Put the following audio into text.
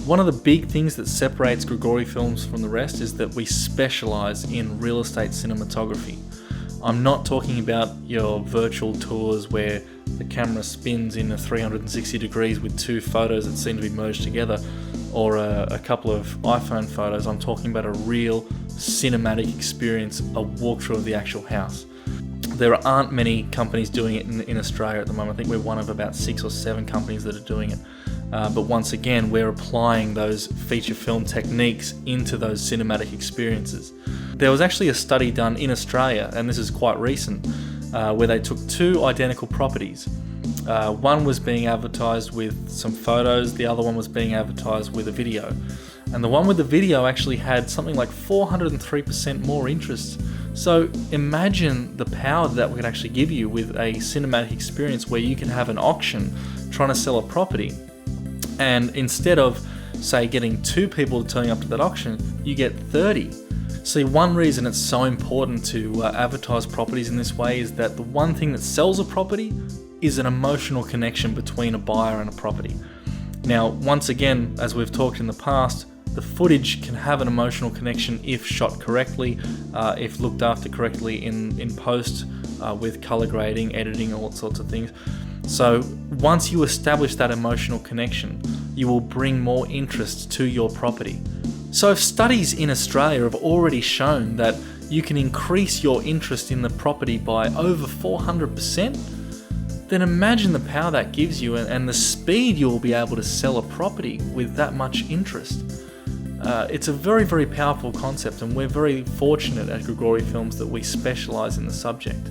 One of the big things that separates Grigori Films from the rest is that we specialise in real estate cinematography. I'm not talking about your virtual tours where the camera spins in a 360 degrees with two photos that seem to be merged together, or a couple of iPhone photos. I'm talking about a real cinematic experience, a walkthrough of the actual house. There aren't many companies doing it in Australia at the moment. I think we're one of about 6 or 7 companies that are doing it. But once again, we're applying those feature film techniques into those cinematic experiences. There was actually a study done in Australia, and this is quite recent, where they took 2 identical properties. One was being advertised with some photos, the other one was being advertised with a video. And the one with the video actually had something like 403% more interest. So imagine the power that could actually give you with a cinematic experience where you can have an auction trying to sell a property. And instead of, say, getting 2 people turning up to that auction, you get 30. See, one reason it's so important to advertise properties in this way is that the one thing that sells a property is an emotional connection between a buyer and a property. Now, once again, as we've talked in the past, the footage can have an emotional connection if shot correctly, if looked after correctly in post, with color grading, editing, all sorts of things. So once you establish that emotional connection, you will bring more interest to your property. So if studies in Australia have already shown that you can increase your interest in the property by over 400%, then imagine the power that gives you and the speed you will be able to sell a property with that much interest. It's a very, very powerful concept, and we're very fortunate at Grigori Films that we specialise in the subject.